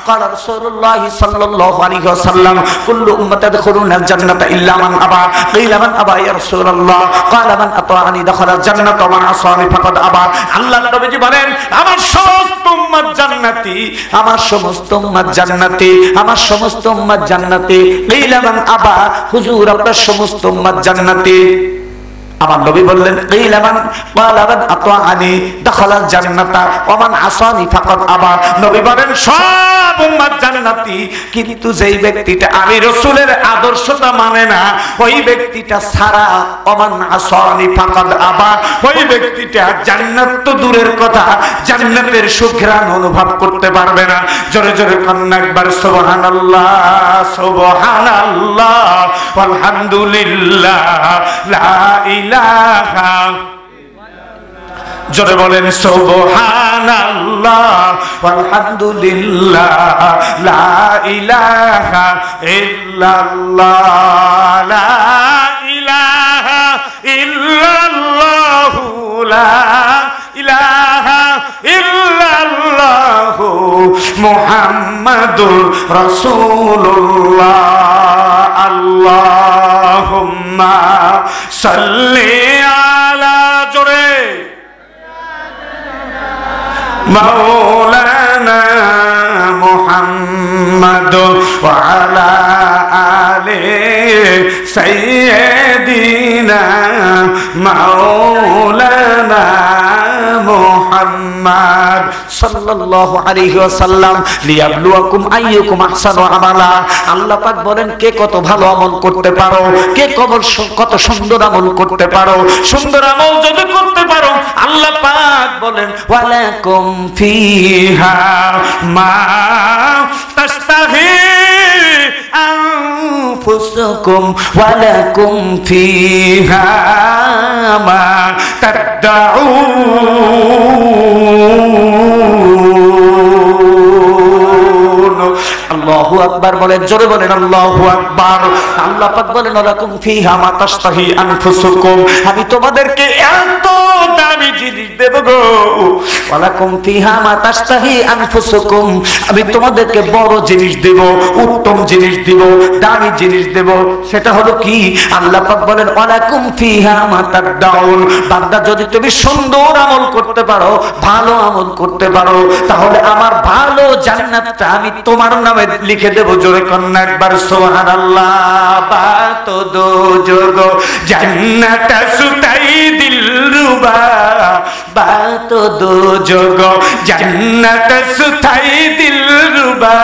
A: قال رسول الله صلى الله عليه وسلم كل امتي يدخلون الجنه الا من ابى قيل من ابى يا رسول الله قال من اطاعني دخل الجنه ومن عصاني فقد ابى। আল্লাহর নবীজি বলেন, আমার সমস্ত উম্মত জান্নাতি, আমার সমস্ত উম্মত জান্নাতি, আমার সমস্ত উম্মত জান্নাতি। قيل من ابى, হুজুর আপনার সমস্ত উম্মত জান্নাতি। আমার নবী বললেন, قيل من قال من اطاعني دخل الجنه ومن عصاني فقد ابى। নবী বলেন সব উম্মত জান্নাতি, কিন্তু যেই ব্যক্তিটা আমি রাসূলের আদর্শটা মানে না ওই ব্যক্তিটা ছাড়া ওমান আসানি ফাকাদ আবা, ওই ব্যক্তিটা জান্নাত তো দূরের কথা জান্নাতের সুঘ্রাণ অনুভব করতে পারবে না। জোরে জোরে কান্না একবার সুবহানাল্লাহ, সুবহানাল্লাহ, আলহামদুলিল্লাহ, লা ইলাহা, জোরে বলেন সুবহানাল্লাহ, আলহামদুলিল্লাহ, লা ইলাহা ইল্লাল্লাহ, লা ইলাহা ইল্লাল্লাহু, লা ইলাহা ইল্লাল্লাহু মুহাম্মাদুর রাসূলুল্লাহ। আল্লাহুম্মা সাল্লি আলা, জোরে, মাওলানা মুহাম্মদ ওয়া আলা আলি সাইয়্যিদিনা মাওলানা মুহাম্মদ সাল্লাল্লাহু আলাইহি ওয়াসাল্লাম, লিয়াবলুয়াকুম আইয়ুকুম আহসানু আমালা। আল্লাহ পাক বলেন, কে কত ভালো আমল করতে পারো, কে কত সুন্দর আমল করতে পারো। সুন্দর আমল যদি করতে পারো, আল্লাহ পাক বলেন, ওয়ালাকুম ফিহা মা তাশতাহি আনফুসুকুম ওয়ালাকুম ফিহা মা তাদউন। আল্লাহু আকবার বলেন, জোরে বলেন আল্লাহু আকবার। আল্লাহ পাক বলেন ওয়ালাকুম ফিহা মা তাশতাহি আনফুসুকুম, আমি তোমাদেরকে এত দামি জিনিস দেব গো, ওয়ালাকুম ফিহা মা তাশতাহি আনফুসুকুম, আমি তোমাদেরকে বড় জিনিস দেব, উত্তম জিনিস দেব, দামি জিনিস দেব। সেটা হলো কি? আল্লাহ পাক বলেন ওয়ালাকুম ফিহা মা তাদউন, বান্দা যদি তুমি সুন্দর আমল করতে পারো, ভালো আমল করতে পারো, তাহলে আমার ভালো জান্নাতটা আমি তোমার নামে লিখে দেব। জোরে কন্যা একবার সুবহানাল্লাহ। বাত দো যোগ জান্নাত সুতাই দিলরুবা, বাত দো যোগ জান্নাত সুতাই দিলরুবা,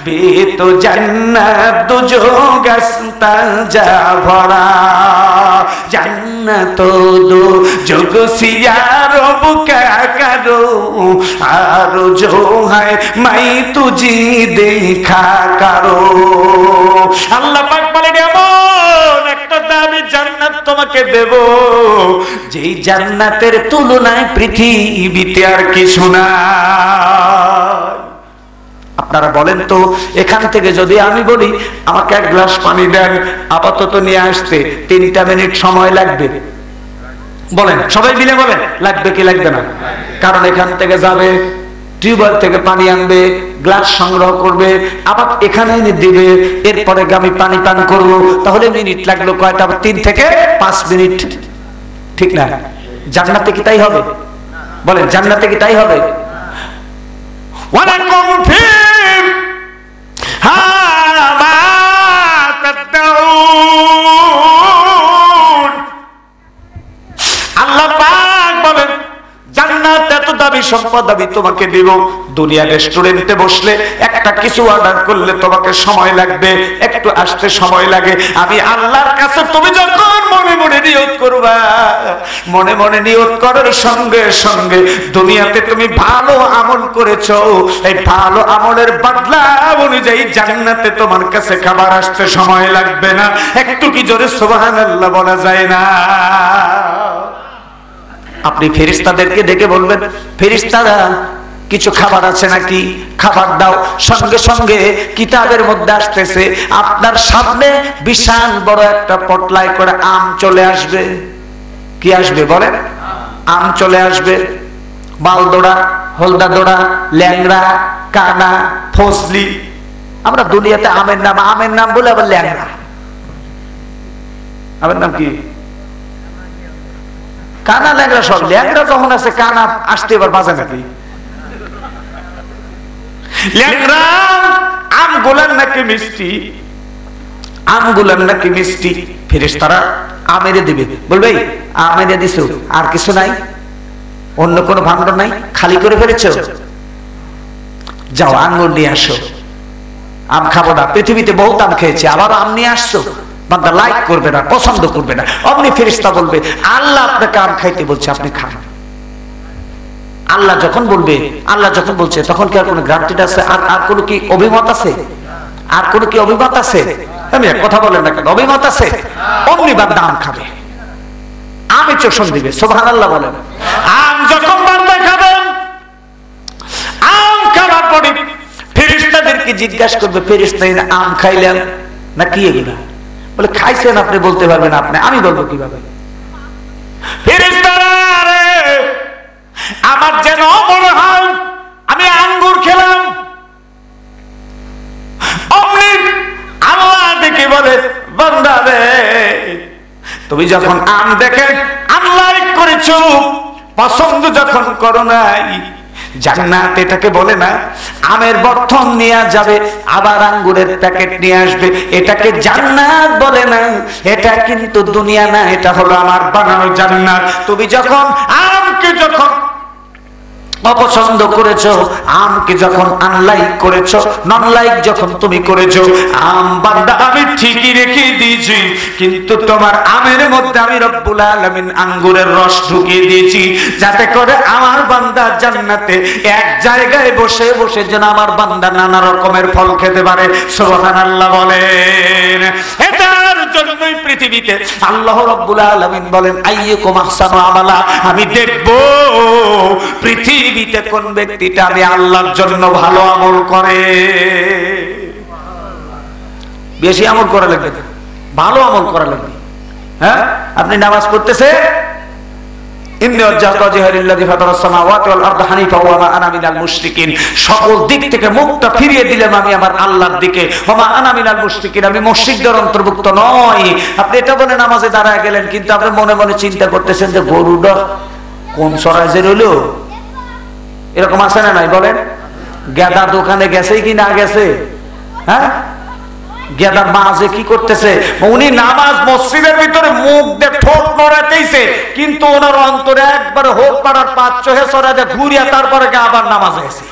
A: বে তো জান্নাত দো যোগ আস্তা যা ভরা, জান্নাত দো যোগ সিয়ারব কা করো আর जो है मैं तुझे देखा करो। আল্লাহ পাক বলেন এমন একটা দামি জান্নাত তোমাকে দেব, যেই জান্নাতের তুলনায় পৃথিবীতে আর কিছু নাই। আপনারা বলেন তো, এখান থেকে যদি আমি বলি আমাকে এক গ্লাস পানি দেন, আপাতত নিয়ে আসতে 3টা মিনিট সময় লাগবে, বলেন সবাই মিলে বলেন, লাগবে কি লাগবে না? কারণ এখান থেকে যাবে, টিউবওয়েল থেকে পানি আনবে, গ্লাস সংগ্রহ করবে, আবার এখানে এনে দিবে, এরপরে আমি পানি পান করব, তাহলে মিনিট লাগলো কয়টা? 3 থেকে 5 মিনিট, ঠিক না? জান্নাতে কি তাই হবে? বলেন জান্নাতে কি তাই হবে? ওয়ালাকুম ফিহা মা তাদউন, আল্লাহ পাক বলেন জান্নাত এত দামি সম্পদ আমি তোমাকে দেব। দুনিয়া রেস্টুরেন্টে বসলে একটা কিছু অর্ডার করলে তোমাকে সময় লাগবে, একটু আসতে সময় লাগে। আমি আল্লাহর কাছে তুমি যখন মনে মনে নিয়ত করবা, মনে মনে নিয়ত করার সঙ্গে সঙ্গে দুনিয়াতে তুমি ভালো আমল করেছো, এই ভালো আমলের বদলা অনুযায়ী জান্নাতে তোমার কাছে খাবার আসতে সময় লাগবে না। একটু কি জোরে সুবহানাল্লাহ বলা যায় না? আপনি ফেরেশতাদেরকে ডেকে বলবেন, ফেরেশতারা কিছু খাবার আছে নাকি, খাবার দাও। সঙ্গে সঙ্গে কিতাবের মধ্যে আসতেছে আপনার সামনে বিশাল বড় একটা পটলাই করে আম চলে আসবে। কি আসবে বলেন? আম চলে আসবে। মালদোড়া, হলদাদোড়া, ল্যাংড়া, কানা, ফজলি। আমরা দুনিয়াতে আমের নাম বলে আবার ল্যাংড়া। আমের নাম কি? কানা, ল্যাংড়া সব। ল্যাংড়া যখন আছে, কানা আসতে এবার বাজে নাকি? ল্যাংড়া আম গুলান নাকি মিষ্টি, আম গুলান নাকি মিষ্টি। ফেরেশতারা আমেরে দিবে, বলবে আমেরে দিছো, আর কিছু নাই, অন্য কোনো ভান্ডার নাই, খালি করে ফেলেছো, যাও আঙ্গুর নিয়ে আসো। আম খাবো না, পৃথিবীতে বহুত আম খেয়েছে, আবার আম নিয়ে আসছো। বান্দা লাইক করবে না, পছন্দ করবে না, অমনি ফেরেশতা বলবে আল্লাহ আপনাকে আম খাইতে বলছে, আপনি খান। আল্লাহ যখন বলবে, আল্লাহ যখন বলছে, তখন কি আর কোনো গ্রান্টেড আছে? আর কোনো কি অভিমত আছে? আর কোনো কি অভিমত আছে? আমি এক কথা বলেন না কেন, অভিমত আছে? অমনি বান্দা আম খাবে, আমে চোষণ দিবে। সুবহানাল্লাহ বলেন। আম যখন বান্দা খাবেন, আম খাওয়ার পরে ফেরেশতাদেরকে জিজ্ঞাসা করবে, ফেরেশতা আম খাইলেন না কি এগুলা? বলে খাইছেন আপনি, বলতে পারবেন আপনি, আমি বলবো কিভাবে? ফেরেশতারা আমার যেন মনে হয় আমি আঙ্গুর খেলাম। অমনি আল্লাহ দেখে বলে বান্দা রে, তুমি যখন আম দেখে আল্লাহ করেছো, পছন্দ যখন করো নাই, জান্নাত এটাকে বলে না। আমের বর্তন নিয়ে যাবে, আবার আঙ্গুরের প্যাকেট নিয়ে আসবে, এটাকে জান্নাত বলে না। এটা কিন্তু দুনিয়া না, এটা হলো আমার বানানো জান্নাত। তুমি যখন আমকে যখন অপছন্দ করেছো, আমকে যখন আনলাইক করেছো, নন লাইক যখন তুমি করেছো, আম বান্দা আমি ঠিকই রেখে দিয়েছি, কিন্তু তোমার আমের মধ্যে আমি রব্বুল আলামিন আঙ্গুরের রস ঢুকিয়ে দিয়েছি, যাতে করে আমার বান্দা জান্নাতে এক জায়গায় বসে বসে যেন আমার বান্দা নানা রকমের ফল খেতে পারে। সুবহানাল্লাহ বলেন। এটার জন্যই পৃথিবীতে আল্লাহ রব্বুল আলামিন বলেন আইয়ুকুম আহসানু আমালা, আমি দেখবো পৃথিবীতে কোন ব্যক্তিটা আমি আল্লাহর জন্য ভালো আমল করে। বেশি আমল করা লাগবে না, ভালো আমল করা লাগবে। হ্যাঁ, আপনি নামাজ পড়তেছে সকল দিক থেকে মুখটা ফিরিয়ে দিলাম আমি আমার আল্লাহর দিকে, আমি মুশরিকদের অন্তর্ভুক্ত নই। আপনি এটা বলে নামাজে দাঁড়ায় গেলেন, কিন্তু আপনি মনে মনে চিন্তা করতেছেন যে গরুটা কোন সরাই যে রইল। এরকম আছে না নাই বলেন? গেদা দোকানে গেছে কি না গেছে? হ্যাঁ, গেদার মা যে কি করতেছে, উনি নামাজ মসজিদের ভিতরে মুখ দিয়ে ঠোঁট নড়াতেইছে, কিন্তু ওনার অন্তরে একবারে হোক পাড়ার পাঁচ চোহে সরা দিয়ে ঘুরিয়া তারপরে আবার নামাজে গেছে।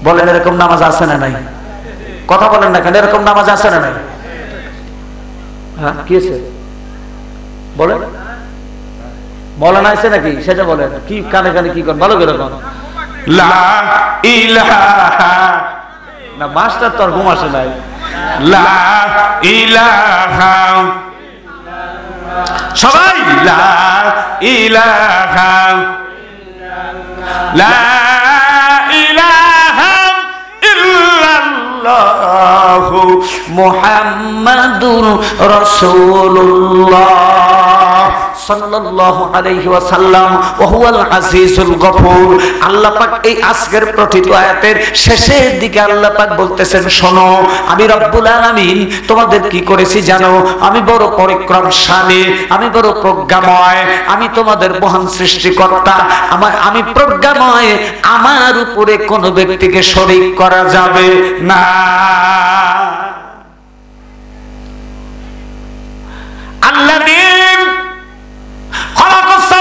A: বলেন এরকম নামাজ আছে না নাই? কথা বলেন না কেন? এরকম নামাজ আছে না নাই? হ্যাঁ, কি আছে বলেন? বলেন আছে নাকি সেটা বলেন। কি কানে কানে কি করেন ভালো করে করেন? লা ইলাহা না, মাস্টার তো আর ঘুম আসে নাই। লা ইলাহা, সবাই লা ইলাহা, লা ইলাহা ইল্লাল্লাহু মুহাম্মাদুর রাসূলুল্লাহ সাল্লাল্লাহু আলাইহি ওয়াসাল্লাম ওয়া হুয়াল আজিজুল গফুর। আল্লাহ পাক এই আজকের প্রতিটি আয়াতের শেষের দিকে আল্লাহ পাক বলতেছেন, শোনো আমি রব্বুল আলামিন তোমাদের কি করেছি জানো? আমি বড় পরিক্রমশালী, আমি বড় প্রজ্ঞাময়, আমি তোমাদের মহান সৃষ্টিকর্তা, আমি প্রজ্ঞাময়, আমার উপরে কোনো ব্যক্তিকে শরীক করা যাবে না। আল্লাযী খালাকাস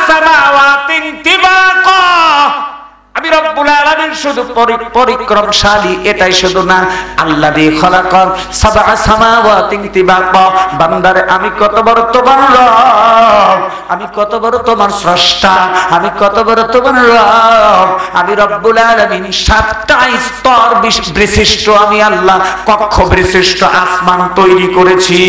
A: সামাওয়াতি তিবাকা, আমি রব্বুল আলামিন শুধু পরিক্রমশালী এটাই শুধু না, আল্লাযী খালাকাস সাবআ সামাওয়াতি তিবাকা, বান্দারে আমি কত বড় তোমার রব, আমি কত বড় তোমার স্রষ্টা, আমি কত বড় তোমার রব। আমি রব্বুল আলামিন সাতটা স্তর বিশিষ্ট আমি আল্লাহ কক্ষ বিশিষ্ট আসমান তৈরি করেছি।